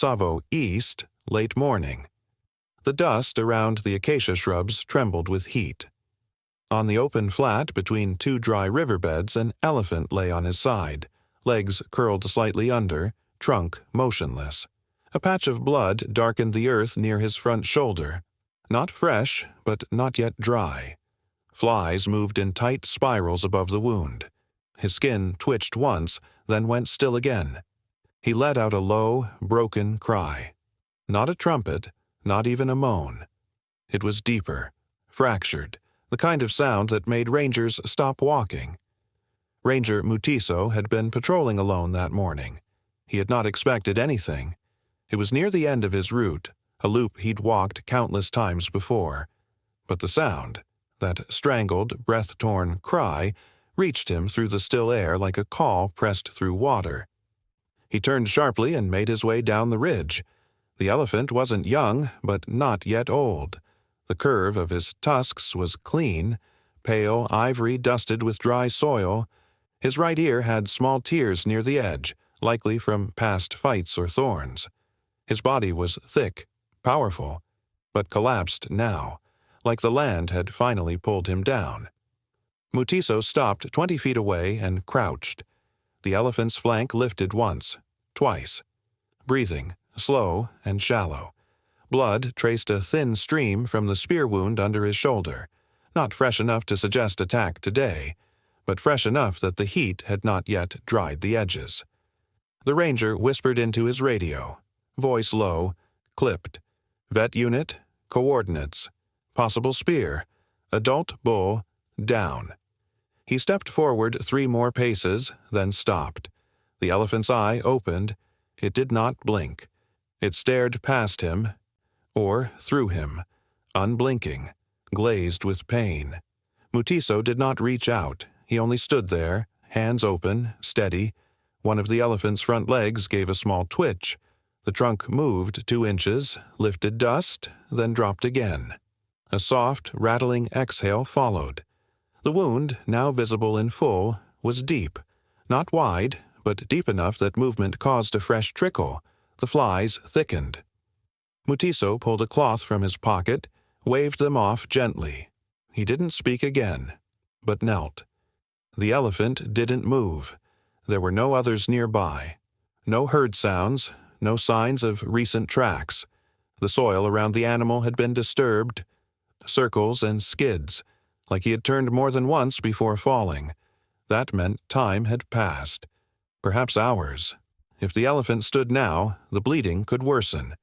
Tsavo East, late morning. The dust around the acacia shrubs trembled with heat. On the open flat between two dry riverbeds, an elephant lay on his side, legs curled slightly under, trunk motionless. A patch of blood darkened the earth near his front shoulder. Not fresh, but not yet dry. Flies moved in tight spirals above the wound. His skin twitched once, then went still again. He let out a low, broken cry. Not a trumpet, not even a moan. It was deeper, fractured, the kind of sound that made rangers stop walking. Ranger Mutiso had been patrolling alone that morning. He had not expected anything. It was near the end of his route, a loop he'd walked countless times before. But the sound, that strangled, breath-torn cry, reached him through the still air like a call pressed through water. He turned sharply and made his way down the ridge. The elephant wasn't young, but not yet old. The curve of his tusks was clean, pale ivory dusted with dry soil. His right ear had small tears near the edge, likely from past fights or thorns. His body was thick, powerful, but collapsed now, like the land had finally pulled him down. Mutiso stopped 20 feet away and crouched. The elephant's flank lifted once, twice. Breathing, slow and shallow. Blood traced a thin stream from the spear wound under his shoulder, not fresh enough to suggest attack today, but fresh enough that the heat had not yet dried the edges. The ranger whispered into his radio, voice low, clipped. Vet unit, coordinates. Possible spear. Adult bull, down. He stepped forward 3 more paces, then stopped. The elephant's eye opened. It did not blink. It stared past him, or through him, unblinking, glazed with pain. Mutiso did not reach out. He only stood there, hands open, steady. One of the elephant's front legs gave a small twitch. The trunk moved 2 inches, lifted dust, then dropped again. A soft, rattling exhale followed. The wound, now visible in full, was deep. Not wide, but deep enough that movement caused a fresh trickle. The flies thickened. Mutiso pulled a cloth from his pocket, waved them off gently. He didn't speak again, but knelt. The elephant didn't move. There were no others nearby. No herd sounds, no signs of recent tracks. The soil around the animal had been disturbed. Circles and skids, like he had turned more than once before falling. That meant time had passed. Perhaps hours. If the elephant stood now, the bleeding could worsen.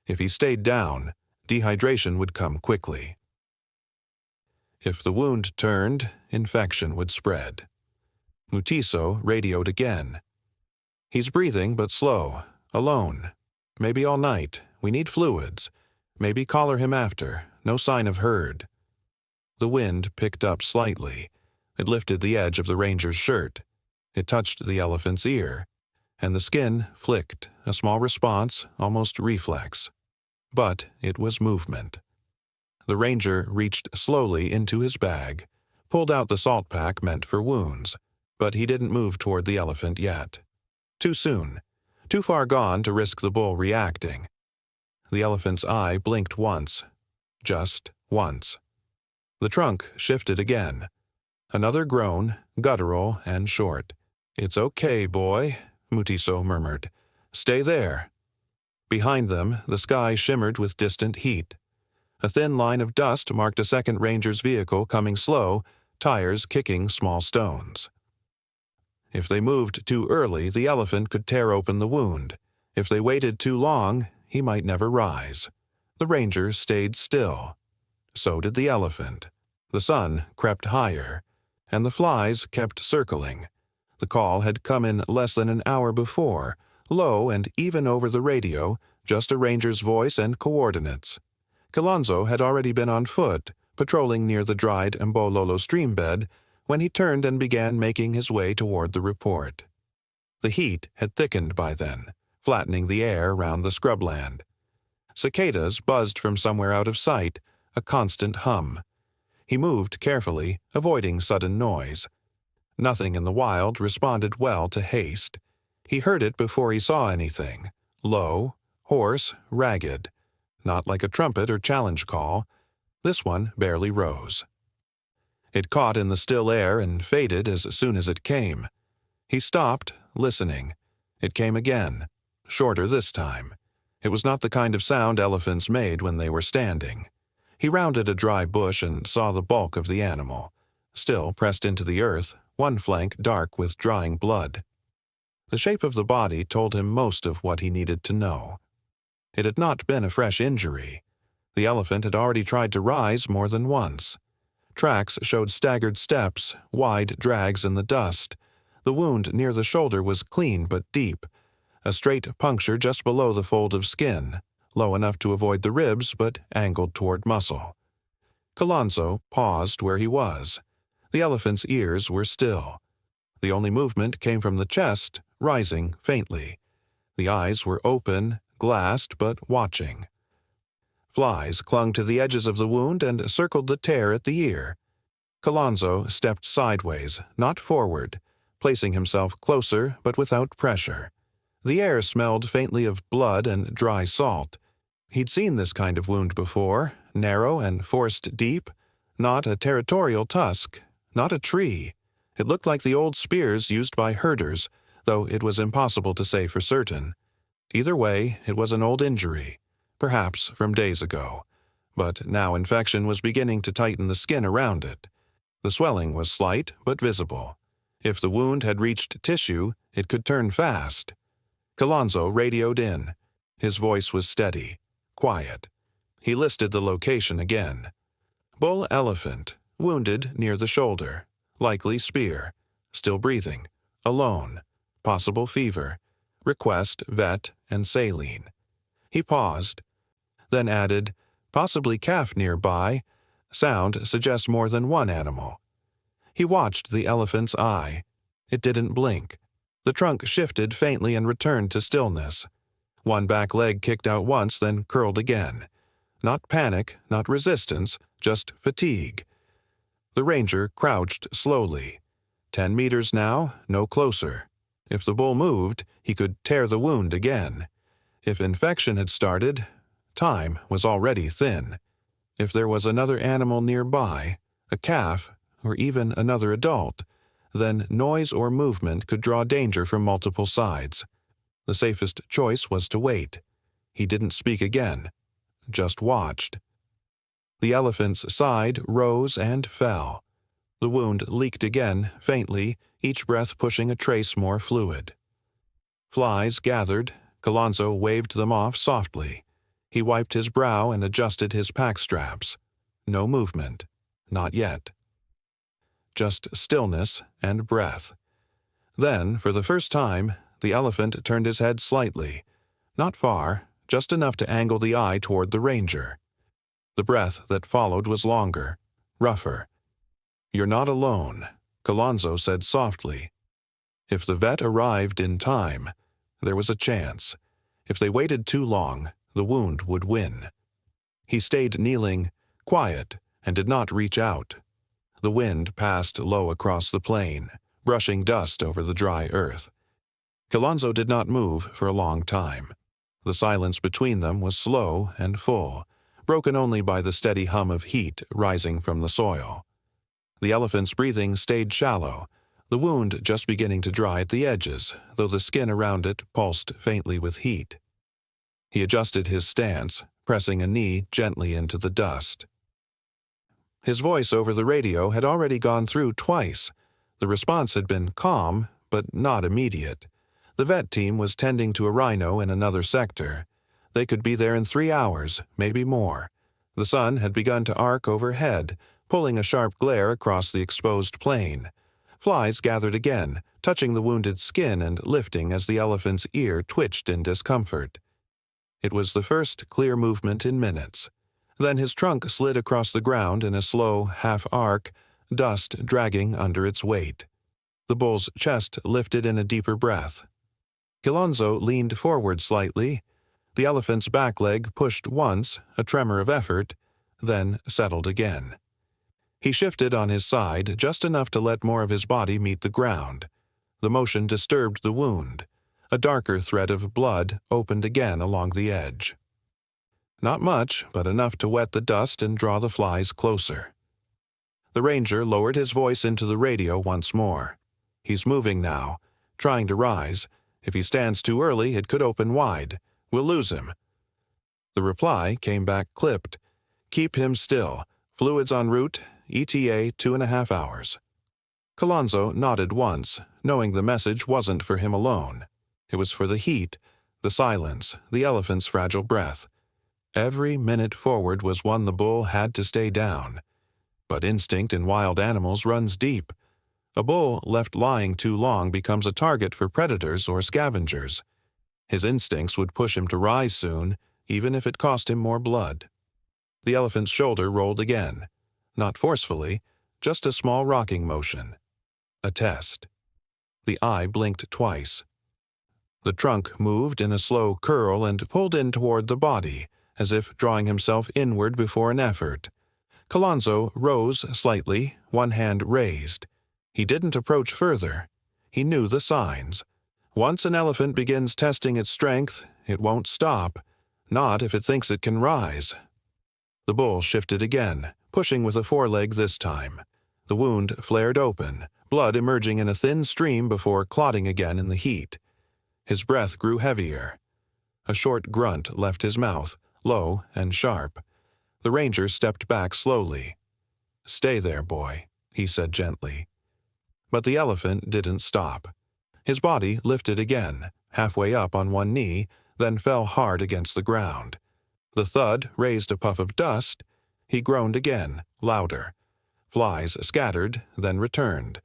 If he stayed down, dehydration would come quickly. If the wound turned, infection would spread. Mutiso radioed again. He's breathing but slow, alone. Maybe all night. We need fluids. Maybe collar him after. No sign of herd. The wind picked up slightly. It lifted the edge of the ranger's shirt. It touched the elephant's ear, and the skin flicked, a small response, almost reflex. But it was movement. The ranger reached slowly into his bag, pulled out the salt pack meant for wounds, but he didn't move toward the elephant yet. Too soon. Too far gone to risk the bull reacting. The elephant's eye blinked once. Just once. The trunk shifted again. Another groan, guttural and short. "It's okay, boy," Mutiso murmured. "Stay there." Behind them, the sky shimmered with distant heat. A thin line of dust marked a second ranger's vehicle coming slow, tires kicking small stones. If they moved too early, the elephant could tear open the wound. If they waited too long, he might never rise. The ranger stayed still. So did the elephant. The sun crept higher, and the flies kept circling. The call had come in less than an hour before, low and even over the radio, just a ranger's voice and coordinates. Kilonzo had already been on foot, patrolling near the dried Mbololo streambed, when he turned and began making his way toward the report. The heat had thickened by then, flattening the air around the scrubland. Cicadas buzzed from somewhere out of sight, a constant hum. He moved carefully, avoiding sudden noise. Nothing in the wild responded well to haste. He heard it before he saw anything, low, hoarse, ragged. Not like a trumpet or challenge call. This one barely rose. It caught in the still air and faded as soon as it came. He stopped, listening. It came again, shorter this time. It was not the kind of sound elephants made when they were standing. He rounded a dry bush and saw the bulk of the animal, still pressed into the earth, one flank dark with drying blood. The shape of the body told him most of what he needed to know. It had not been a fresh injury. The elephant had already tried to rise more than once. Tracks showed staggered steps, wide drags in the dust. The wound near the shoulder was clean but deep, a straight puncture just below the fold of skin, low enough to avoid the ribs but angled toward muscle. Kalonzo paused where he was. The elephant's ears were still. The only movement came from the chest, rising faintly. The eyes were open, glassed, but watching. Flies clung to the edges of the wound and circled the tear at the ear. Kalonzo stepped sideways, not forward, placing himself closer but without pressure. The air smelled faintly of blood and dry salt. He'd seen this kind of wound before, narrow and forced deep. Not a territorial tusk, not a tree. It looked like the old spears used by herders, though it was impossible to say for certain. Either way, it was an old injury, perhaps from days ago. But now infection was beginning to tighten the skin around it. The swelling was slight but visible. If the wound had reached tissue, it could turn fast. Kalonzo radioed in. His voice was steady, quiet. He listed the location again. Bull elephant, wounded near the shoulder, likely spear, still breathing, alone, possible fever, request vet and saline. He paused, then added, possibly calf nearby. Sound suggests more than one animal. He watched the elephant's eye. It didn't blink. The trunk shifted faintly and returned to stillness. One back leg kicked out once, then curled again. Not panic, not resistance, just fatigue. The ranger crouched slowly. 10 meters now, no closer. If the bull moved, he could tear the wound again. If infection had started, time was already thin. If there was another animal nearby, a calf, or even another adult, then noise or movement could draw danger from multiple sides. The safest choice was to wait. He didn't speak again, just watched. The elephant's side rose and fell. The wound leaked again, faintly, each breath pushing a trace more fluid. Flies gathered. Kalonzo waved them off softly. He wiped his brow and adjusted his pack straps. No movement. Not yet. Just stillness and breath. Then, for the first time, the elephant turned his head slightly. Not far, just enough to angle the eye toward the ranger. The breath that followed was longer, rougher. "You're not alone," Kalonzo said softly. If the vet arrived in time, there was a chance. If they waited too long, the wound would win. He stayed kneeling, quiet, and did not reach out. The wind passed low across the plain, brushing dust over the dry earth. Kalonzo did not move for a long time. The silence between them was slow and full, broken only by the steady hum of heat rising from the soil. The elephant's breathing stayed shallow, the wound just beginning to dry at the edges, though the skin around it pulsed faintly with heat. He adjusted his stance, pressing a knee gently into the dust. His voice over the radio had already gone through twice. The response had been calm, but not immediate. The vet team was tending to a rhino in another sector. They could be there in 3 hours, maybe more. The sun had begun to arc overhead, pulling a sharp glare across the exposed plain. Flies gathered again, touching the wounded skin and lifting as the elephant's ear twitched in discomfort. It was the first clear movement in minutes. Then his trunk slid across the ground in a slow half-arc, dust dragging under its weight. The bull's chest lifted in a deeper breath. Kalonzo leaned forward slightly. The elephant's back leg pushed once, a tremor of effort, then settled again. He shifted on his side just enough to let more of his body meet the ground. The motion disturbed the wound. A darker thread of blood opened again along the edge. Not much, but enough to wet the dust and draw the flies closer. The ranger lowered his voice into the radio once more. He's moving now, trying to rise. If he stands too early, it could open wide. We'll lose him. The reply came back clipped. Keep him still. Fluids en route. ETA 2.5 hours. Colonzo nodded once, knowing the message wasn't for him alone. It was for the heat, the silence, the elephant's fragile breath. Every minute forward was one the bull had to stay down. But instinct in wild animals runs deep. A bull left lying too long becomes a target for predators or scavengers. His instincts would push him to rise soon, even if it cost him more blood. The elephant's shoulder rolled again. Not forcefully, just a small rocking motion. A test. The eye blinked twice. The trunk moved in a slow curl and pulled in toward the body, as if drawing himself inward before an effort. Colonzo rose slightly, one hand raised. He didn't approach further. He knew the signs. Once an elephant begins testing its strength, it won't stop, not if it thinks it can rise. The bull shifted again, pushing with a foreleg this time. The wound flared open, blood emerging in a thin stream before clotting again in the heat. His breath grew heavier. A short grunt left his mouth, low and sharp. The ranger stepped back slowly. "Stay there, boy," he said gently. But the elephant didn't stop. His body lifted again, halfway up on one knee, then fell hard against the ground. The thud raised a puff of dust. He groaned again, louder. Flies scattered, then returned.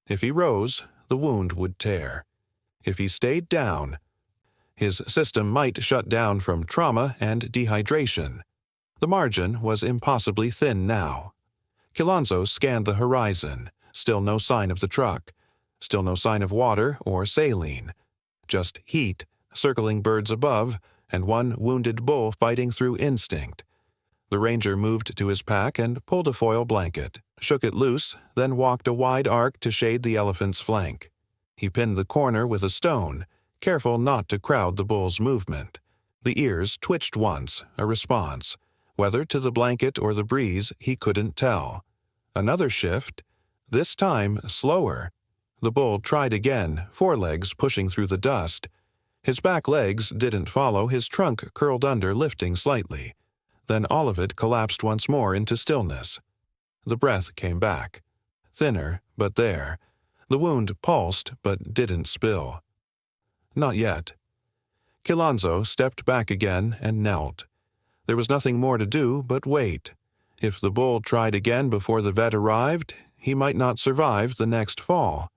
If he rose, the wound would tear. If he stayed down, his system might shut down from trauma and dehydration. The margin was impossibly thin now. Colonzo scanned the horizon. Still no sign of the truck. Still no sign of water or saline. Just heat, circling birds above, and one wounded bull fighting through instinct. The ranger moved to his pack and pulled a foil blanket, shook it loose, then walked a wide arc to shade the elephant's flank. He pinned the corner with a stone, careful not to crowd the bull's movement. The ears twitched once, a response. Whether to the blanket or the breeze, he couldn't tell. Another shift, this time slower. The bull tried again, forelegs pushing through the dust. His back legs didn't follow, his trunk curled under, lifting slightly. Then all of it collapsed once more into stillness. The breath came back. Thinner, but there. The wound pulsed, but didn't spill. Not yet. Colonzo stepped back again and knelt. There was nothing more to do but wait. If the bull tried again before the vet arrived, he might not survive the next fall.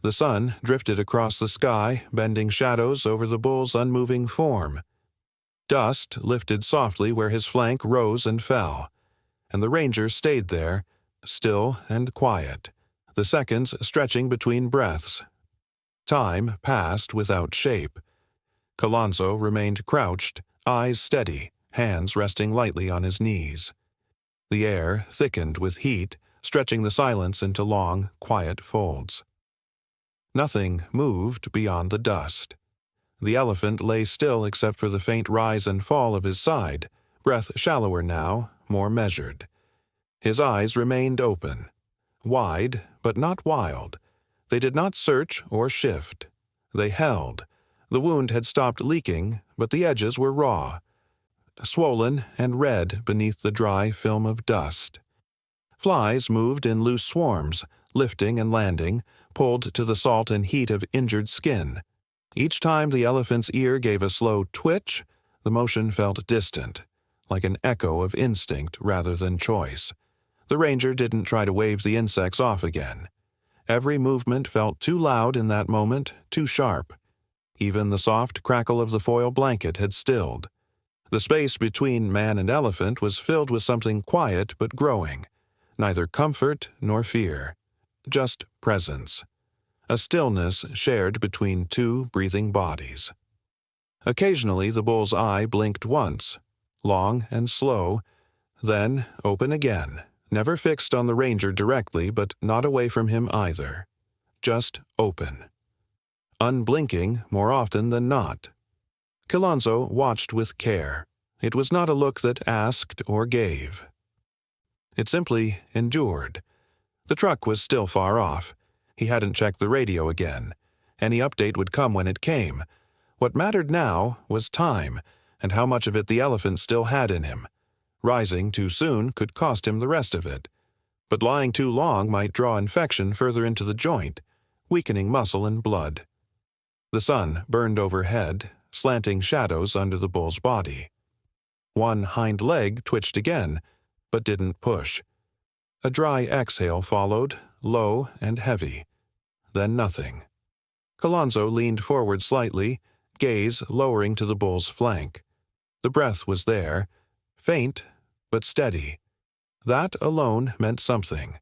The sun drifted across the sky, bending shadows over the bull's unmoving form. Dust lifted softly where his flank rose and fell, and the ranger stayed there, still and quiet, the seconds stretching between breaths. Time passed without shape. Colonzo remained crouched, eyes steady, hands resting lightly on his knees. The air thickened with heat, stretching the silence into long, quiet folds. Nothing moved beyond the dust. The elephant lay still except for the faint rise and fall of his side, breath shallower now, more measured. His eyes remained open, wide but not wild. They did not search or shift. They held. The wound had stopped leaking, but the edges were raw, swollen and red beneath the dry film of dust. Flies moved in loose swarms, lifting and landing, pulled to the salt and heat of injured skin. Each time the elephant's ear gave a slow twitch, the motion felt distant, like an echo of instinct rather than choice. The ranger didn't try to wave the insects off again. Every movement felt too loud in that moment, too sharp. Even the soft crackle of the foil blanket had stilled. The space between man and elephant was filled with something quiet but growing, neither comfort nor fear, just presence. A stillness shared between two breathing bodies. Occasionally the bull's eye blinked once, long and slow, then open again, never fixed on the ranger directly but not away from him either. Just open. unblinking more often than not. Kilonzo watched with care. It was not a look that asked or gave. It simply endured. The truck was still far off. He hadn't checked the radio again. Any update would come when it came. What mattered now was time, and how much of it the elephant still had in him. Rising too soon could cost him the rest of it. But lying too long might draw infection further into the joint, weakening muscle and blood. The sun burned overhead, slanting shadows under the bull's body. One hind leg twitched again, but didn't push. A dry exhale followed, low and heavy. Then nothing. Kilonzo leaned forward slightly, gaze lowering to the bull's flank. The breath was there, faint but steady. That alone meant something.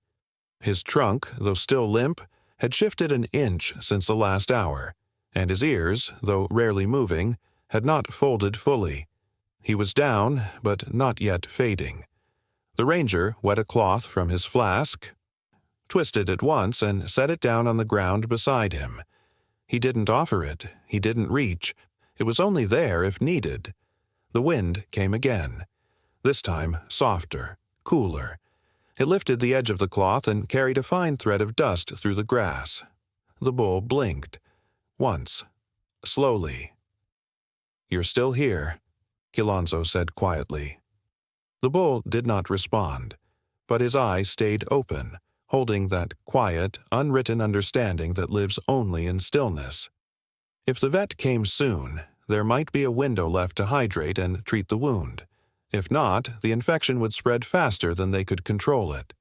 His trunk, though still limp, had shifted an inch since the last hour, and his ears, though rarely moving, had not folded fully. He was down, but not yet fading. The ranger wet a cloth from his flask, twisted it once, and set it down on the ground beside him. He didn't offer it, he didn't reach. It was only there if needed. The wind came again, this time softer, cooler. It lifted the edge of the cloth and carried a fine thread of dust through the grass. The bull blinked. Once. Slowly. "You're still here," Kilonzo said quietly. The bull did not respond, but his eyes stayed open, holding that quiet, unwritten understanding that lives only in stillness. If the vet came soon, there might be a window left to hydrate and treat the wound. If not, the infection would spread faster than they could control it.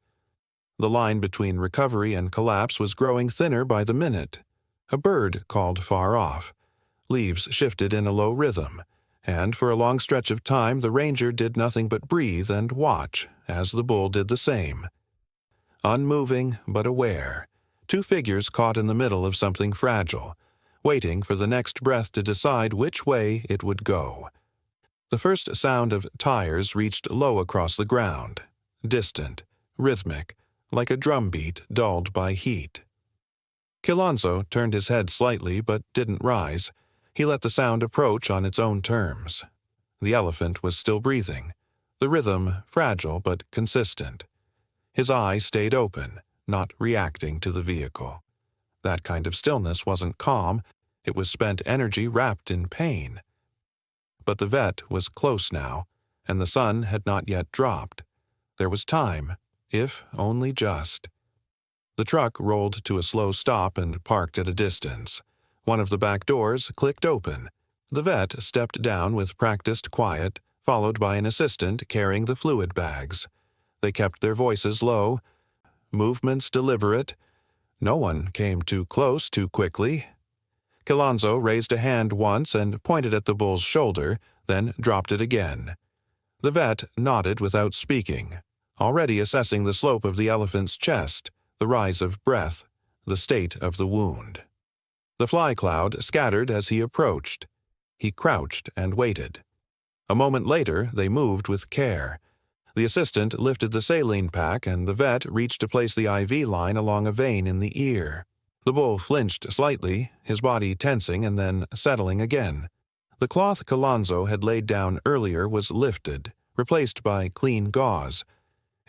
The line between recovery and collapse was growing thinner by the minute. A bird called far off. Leaves shifted in a low rhythm, and for a long stretch of time the ranger did nothing but breathe and watch, as the bull did the same. Unmoving but aware, two figures caught in the middle of something fragile, waiting for the next breath to decide which way it would go. The first sound of tires reached low across the ground, distant, rhythmic, like a drumbeat dulled by heat. Kilonzo turned his head slightly but didn't rise. He let the sound approach on its own terms. The elephant was still breathing, the rhythm fragile but consistent. His eye stayed open, not reacting to the vehicle. That kind of stillness wasn't calm, it was spent energy wrapped in pain. But the vet was close now, and the sun had not yet dropped. There was time, if only just. The truck rolled to a slow stop and parked at a distance. One of the back doors clicked open. The vet stepped down with practiced quiet, followed by an assistant carrying the fluid bags. They kept their voices low, movements deliberate. No one came too close too quickly. Kilonzo raised a hand once and pointed at the bull's shoulder, then dropped it again. The vet nodded without speaking, already assessing the slope of the elephant's chest, the rise of breath, the state of the wound. The fly cloud scattered as he approached. He crouched and waited. A moment later, they moved with care. The assistant lifted the saline pack and the vet reached to place the IV line along a vein in the ear. The bull flinched slightly, his body tensing and then settling again. The cloth Kilonzo had laid down earlier was lifted, replaced by clean gauze.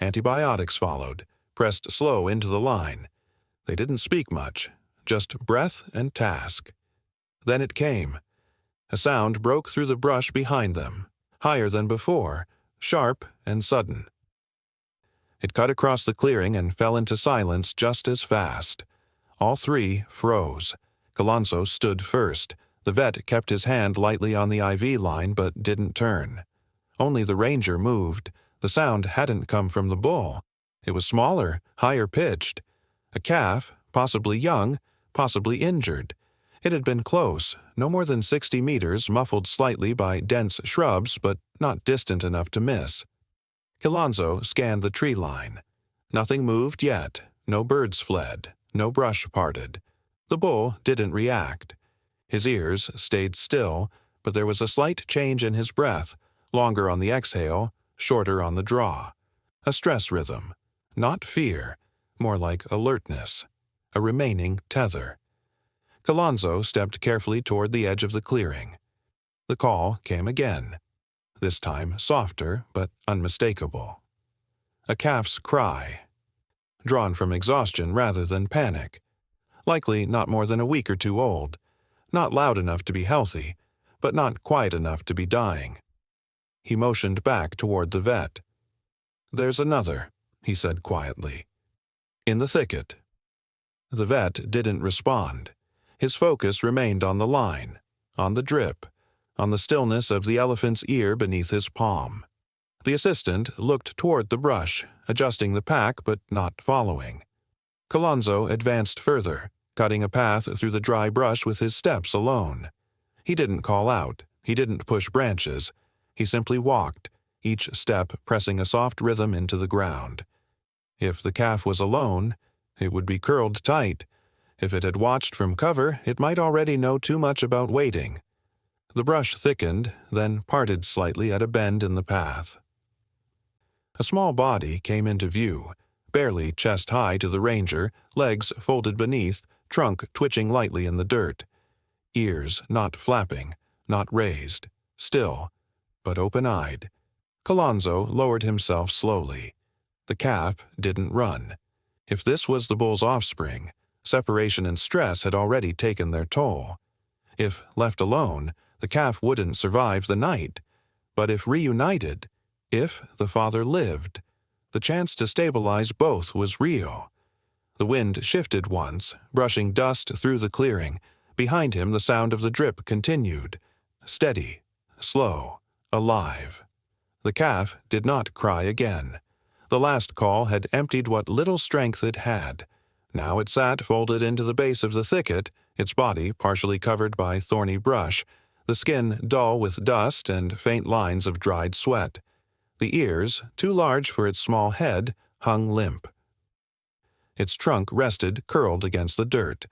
Antibiotics followed, pressed slow into the line. They didn't speak much, just breath and task. Then it came. A sound broke through the brush behind them, higher than before, sharp and sudden. It cut across the clearing and fell into silence just as fast. All three froze. Kilonzo stood first. The vet kept his hand lightly on the IV line but didn't turn. Only the ranger moved. The sound hadn't come from the bull. It was smaller, higher pitched. A calf, possibly young, possibly injured. It had been close, no more than 60 meters, muffled slightly by dense shrubs but not distant enough to miss. Kilonzo scanned the tree line. Nothing moved yet. No birds fled. No brush parted. The bull didn't react. His ears stayed still, but there was a slight change in his breath, longer on the exhale, shorter on the draw. A stress rhythm. Not fear, more like alertness. A remaining tether. Colonzo stepped carefully toward the edge of the clearing. The call came again, this time softer but unmistakable. A calf's cry, drawn from exhaustion rather than panic, likely not more than a week or two old, not loud enough to be healthy, but not quiet enough to be dying. He motioned back toward the vet. "There's another," he said quietly. "In the thicket." The vet didn't respond. His focus remained on the line, on the drip, on the stillness of the elephant's ear beneath his palm. The assistant looked toward the brush, adjusting the pack but not following. Colonzo advanced further, cutting a path through the dry brush with his steps alone. He didn't call out. He didn't push branches. He simply walked, each step pressing a soft rhythm into the ground. If the calf was alone, it would be curled tight. If it had watched from cover, it might already know too much about waiting. The brush thickened, then parted slightly at a bend in the path. A small body came into view, barely chest-high to the ranger, legs folded beneath, trunk twitching lightly in the dirt. Ears not flapping, not raised, still, but open-eyed. Colonzo lowered himself slowly. The calf didn't run. If this was the bull's offspring, separation and stress had already taken their toll. If left alone, the calf wouldn't survive the night. But if reunited, if the father lived, the chance to stabilize both was real. The wind shifted once, brushing dust through the clearing. Behind him the sound of the drip continued. Steady, slow, alive. The calf did not cry again. The last call had emptied what little strength it had. Now it sat folded into the base of the thicket, its body partially covered by thorny brush, the skin dull with dust and faint lines of dried sweat. The ears, too large for its small head, hung limp. Its trunk rested curled against the dirt.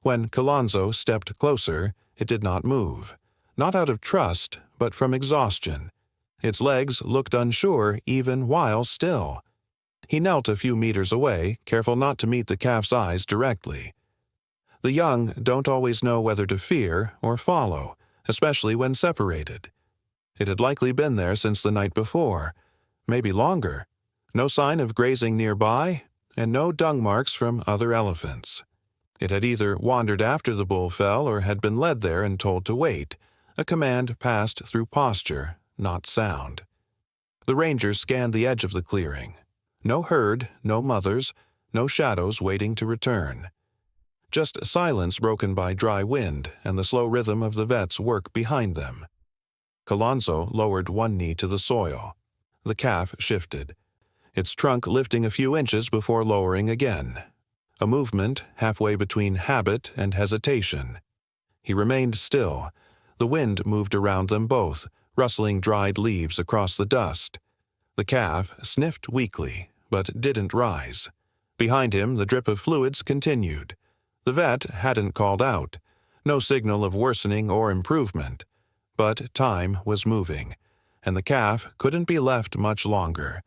When Colonzo stepped closer, it did not move. Not out of trust, but from exhaustion. Its legs looked unsure even while still. He knelt a few meters away, careful not to meet the calf's eyes directly. The young don't always know whether to fear or follow, especially when separated. It had likely been there since the night before, maybe longer. No sign of grazing nearby, and no dung marks from other elephants. It had either wandered after the bull fell or had been led there and told to wait, a command passed through posture, not sound. The ranger scanned the edge of the clearing. No herd, no mothers, no shadows waiting to return. Just silence broken by dry wind and the slow rhythm of the vet's work behind them. Colonzo lowered one knee to the soil. The calf shifted, its trunk lifting a few inches before lowering again. A movement halfway between habit and hesitation. He remained still. The wind moved around them both, rustling dried leaves across the dust. The calf sniffed weakly, but didn't rise. Behind him, the drip of fluids continued. The vet hadn't called out. No signal of worsening or improvement. But time was moving, and the calf couldn't be left much longer.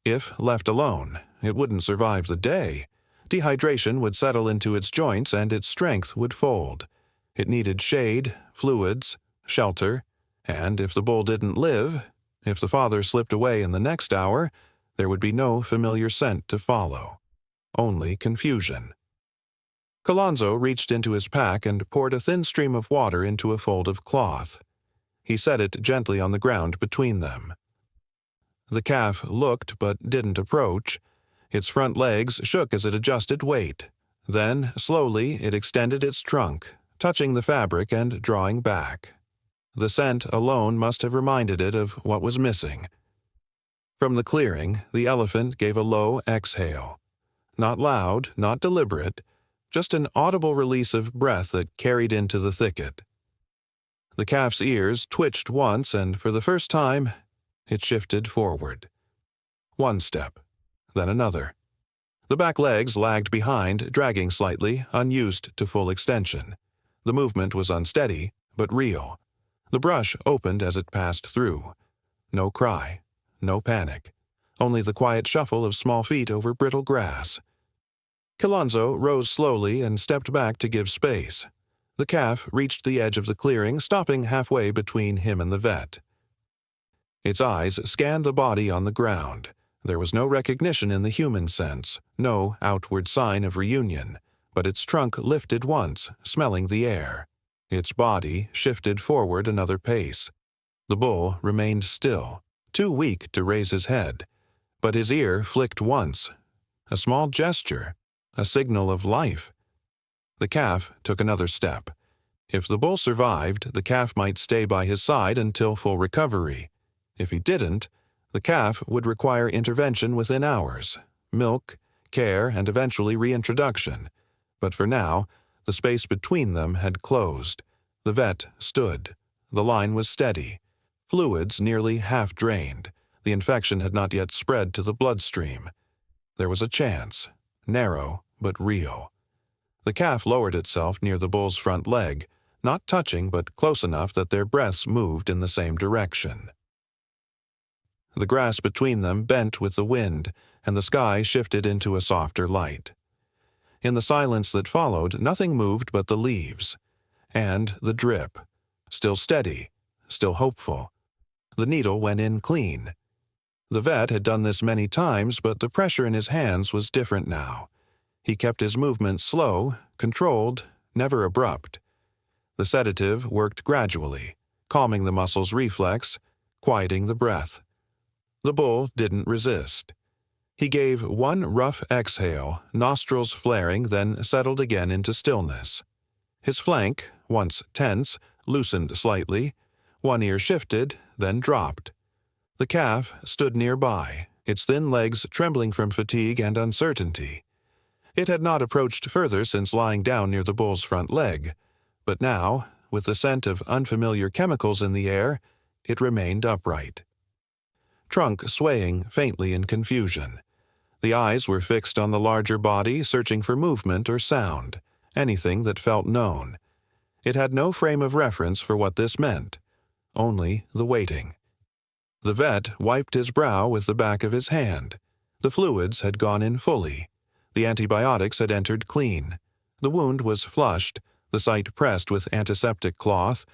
If left alone, it wouldn't survive the day. Dehydration would settle into its joints and its strength would fold. It needed shade, fluids, shelter, and if the bull didn't live, if the father slipped away in the next hour, there would be no familiar scent to follow. Only confusion. Colonzo reached into his pack and poured a thin stream of water into a fold of cloth. He set it gently on the ground between them. The calf looked but didn't approach. Its front legs shook as it adjusted weight. Then, slowly, it extended its trunk, touching the fabric and drawing back. The scent alone must have reminded it of what was missing. From the clearing, the elephant gave a low exhale. Not loud, not deliberate, just an audible release of breath that carried into the thicket. The calf's ears twitched once, and for the first time, it shifted forward. One step, then another. The back legs lagged behind, dragging slightly, unused to full extension. The movement was unsteady, but real. The brush opened as it passed through. No cry, no panic, only the quiet shuffle of small feet over brittle grass. Colonzo rose slowly and stepped back to give space. The calf reached the edge of the clearing, stopping halfway between him and the vet. Its eyes scanned the body on the ground. There was no recognition in the human sense, no outward sign of reunion, but its trunk lifted once, smelling the air. Its body shifted forward another pace. The bull remained still, too weak to raise his head, but his ear flicked once. A small gesture, a signal of life. The calf took another step. If the bull survived, the calf might stay by his side until full recovery. If he didn't, the calf would require intervention within hours, milk, care, and eventually reintroduction. But for now, the space between them had closed. The vet stood. The line was steady. Fluids nearly half drained. The infection had not yet spread to the bloodstream. There was a chance, narrow but real. The calf lowered itself near the bull's front leg, not touching but close enough that their breaths moved in the same direction. The grass between them bent with the wind, and the sky shifted into a softer light. In the silence that followed, nothing moved but the leaves. And the drip. Still steady, still hopeful. The needle went in clean. The vet had done this many times, but the pressure in his hands was different now. He kept his movements slow, controlled, never abrupt. The sedative worked gradually, calming the muscles' reflex, quieting the breath. The bull didn't resist. He gave one rough exhale, nostrils flaring, then settled again into stillness. His flank, once tense, loosened slightly. One ear shifted, then dropped. The calf stood nearby, its thin legs trembling from fatigue and uncertainty. It had not approached further since lying down near the bull's front leg, but now, with the scent of unfamiliar chemicals in the air, it remained upright. Trunk swaying faintly in confusion. The eyes were fixed on the larger body, searching for movement or sound, anything that felt known. It had no frame of reference for what this meant, only the waiting. The vet wiped his brow with the back of his hand. The fluids had gone in fully. The antibiotics had entered clean. The wound was flushed, the site pressed with antiseptic cloth.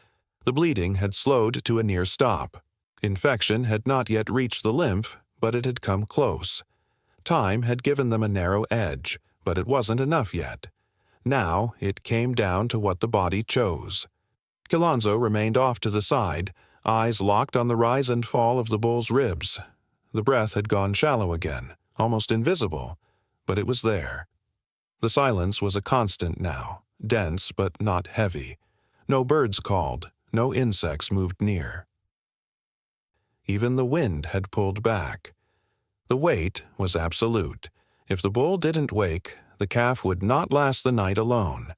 The bleeding had slowed to a near stop. Infection had not yet reached the lymph, but it had come close. Time had given them a narrow edge, but it wasn't enough yet. Now it came down to what the body chose. Kilonzo remained off to the side, eyes locked on the rise and fall of the bull's ribs. The breath had gone shallow again, almost invisible, but it was there. The silence was a constant now, dense but not heavy. No birds called, no insects moved near. Even the wind had pulled back. The wait was absolute. If the bull didn't wake, the calf would not last the night alone.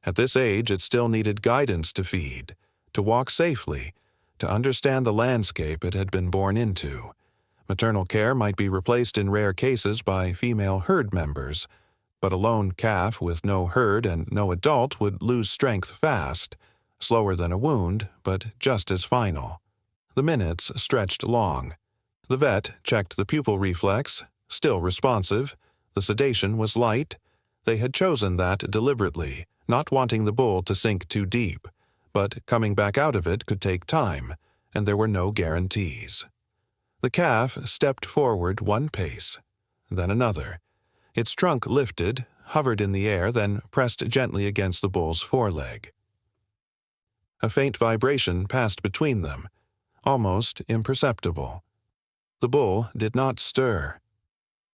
At this age, it still needed guidance to feed, to walk safely, to understand the landscape it had been born into. Maternal care might be replaced in rare cases by female herd members, but a lone calf with no herd and no adult would lose strength fast, slower than a wound, but just as final. The minutes stretched long. The vet checked the pupil reflex, still responsive. The sedation was light. They had chosen that deliberately, not wanting the bull to sink too deep, but coming back out of it could take time, and there were no guarantees. The calf stepped forward one pace, then another. Its trunk lifted, hovered in the air, then pressed gently against the bull's foreleg. A faint vibration passed between them, almost imperceptible. The bull did not stir.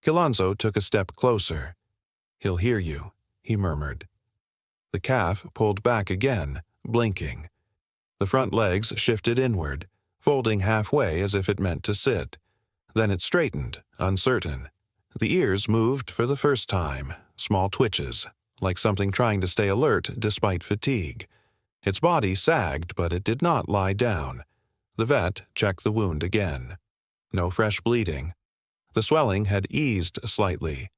Kilonzo took a step closer. "He'll hear you," he murmured. The calf pulled back again, blinking. The front legs shifted inward, folding halfway as if it meant to sit. Then it straightened, uncertain. The ears moved for the first time, small twitches, like something trying to stay alert despite fatigue. Its body sagged, but it did not lie down. The vet checked the wound again. No fresh bleeding. The swelling had eased slightly.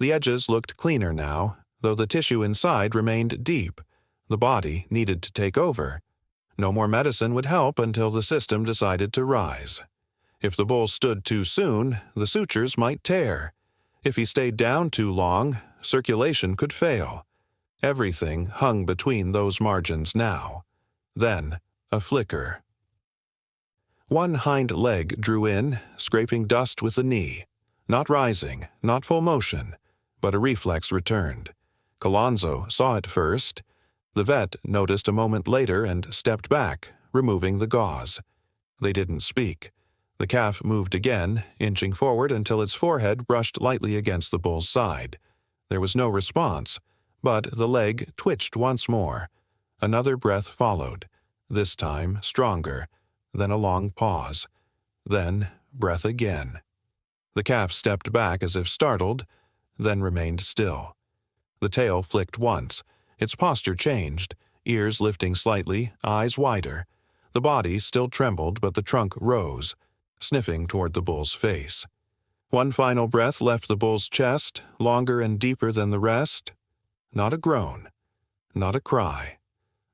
The edges looked cleaner now, though the tissue inside remained deep. The body needed to take over. No more medicine would help until the system decided to rise. If the bull stood too soon, the sutures might tear. If he stayed down too long, circulation could fail. Everything hung between those margins now. Then, a flicker. One hind leg drew in, scraping dust with the knee. Not rising, not full motion, but a reflex returned. Colonzo saw it first. The vet noticed a moment later and stepped back, removing the gauze. They didn't speak. The calf moved again, inching forward until its forehead brushed lightly against the bull's side. There was no response, but the leg twitched once more. Another breath followed, this time stronger, then a long pause. Then breath again. The calf stepped back as if startled, then remained still. The tail flicked once. Its posture changed, ears lifting slightly, eyes wider. The body still trembled, but the trunk rose, sniffing toward the bull's face. One final breath left the bull's chest, longer and deeper than the rest. Not a groan, not a cry.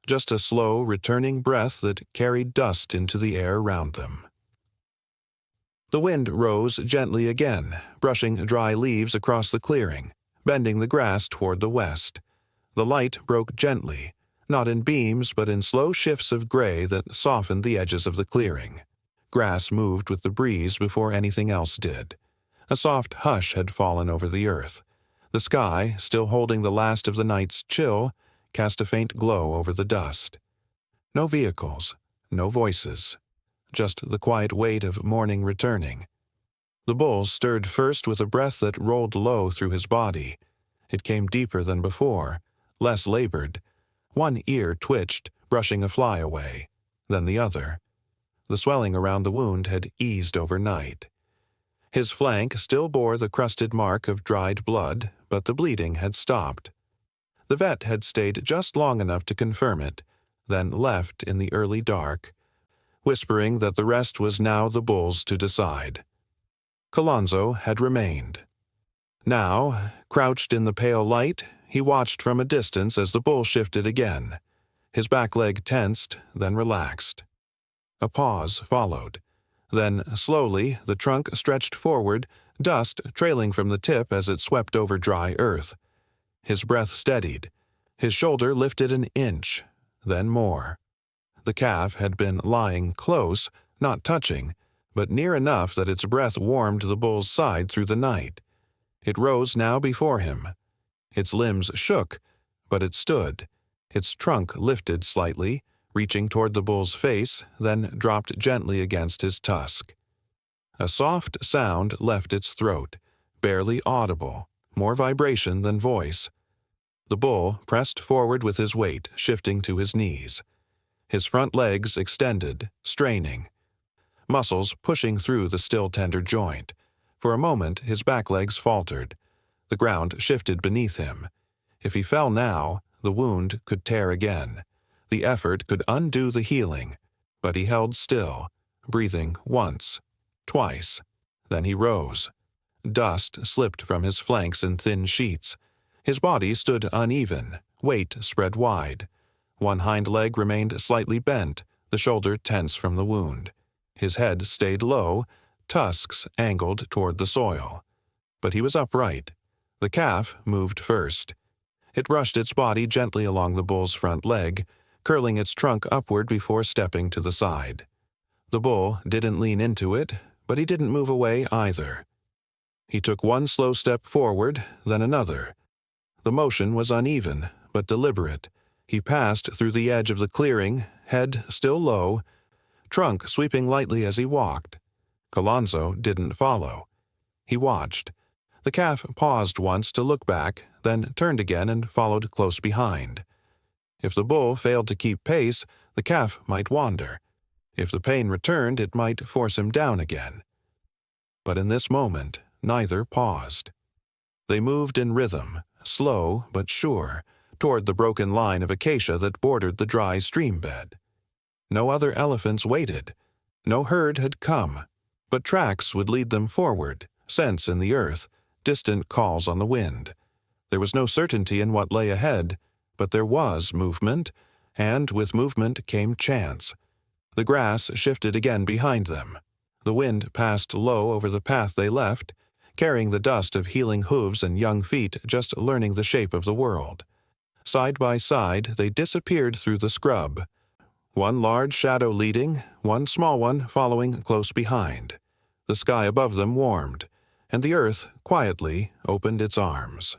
Just a slow, returning breath that carried dust into the air around them. The wind rose gently again, brushing dry leaves across the clearing, bending the grass toward the west. The light broke gently, not in beams but in slow shifts of gray that softened the edges of the clearing. Grass moved with the breeze before anything else did. A soft hush had fallen over the earth. The sky, still holding the last of the night's chill, cast a faint glow over the dust. No vehicles, no voices. Just the quiet weight of morning returning. The bull stirred first with a breath that rolled low through his body. It came deeper than before, less labored. One ear twitched, brushing a fly away, then the other. The swelling around the wound had eased overnight. His flank still bore the crusted mark of dried blood, but the bleeding had stopped. The vet had stayed just long enough to confirm it, then left in the early dark, whispering that the rest was now the bull's to decide. Colonzo had remained. Now, crouched in the pale light, he watched from a distance as the bull shifted again. His back leg tensed, then relaxed. A pause followed. Then, slowly, the trunk stretched forward, dust trailing from the tip as it swept over dry earth. His breath steadied. His shoulder lifted an inch, then more. The calf had been lying close, not touching, but near enough that its breath warmed the bull's side through the night. It rose now before him. Its limbs shook, but it stood. Its trunk lifted slightly, reaching toward the bull's face, then dropped gently against his tusk. A soft sound left its throat, barely audible, more vibration than voice. The bull pressed forward with his weight shifting to his knees. His front legs extended, straining. Muscles pushing through the still tender joint. For a moment, his back legs faltered. The ground shifted beneath him. If he fell now, the wound could tear again. The effort could undo the healing, but he held still, breathing once, twice. Then he rose. Dust slipped from his flanks in thin sheets. His body stood uneven, weight spread wide. One hind leg remained slightly bent, the shoulder tense from the wound. His head stayed low, tusks angled toward the soil. But he was upright. The calf moved first. It brushed its body gently along the bull's front leg, curling its trunk upward before stepping to the side. The bull didn't lean into it, but he didn't move away either. He took one slow step forward, then another. The motion was uneven, but deliberate. He passed through the edge of the clearing, head still low, trunk sweeping lightly as he walked. Colonzo didn't follow. He watched. The calf paused once to look back, then turned again and followed close behind. If the bull failed to keep pace, the calf might wander. If the pain returned, it might force him down again. But in this moment, neither paused. They moved in rhythm, slow but sure, toward the broken line of acacia that bordered the dry stream bed. No other elephants waited. No herd had come, but tracks would lead them forward, scents in the earth, distant calls on the wind. There was no certainty in what lay ahead, but there was movement, and with movement came chance. The grass shifted again behind them. The wind passed low over the path they left, carrying the dust of healing hooves and young feet just learning the shape of the world. Side by side, they disappeared through the scrub, one large shadow leading, one small one following close behind. The sky above them warmed, and the earth quietly opened its arms.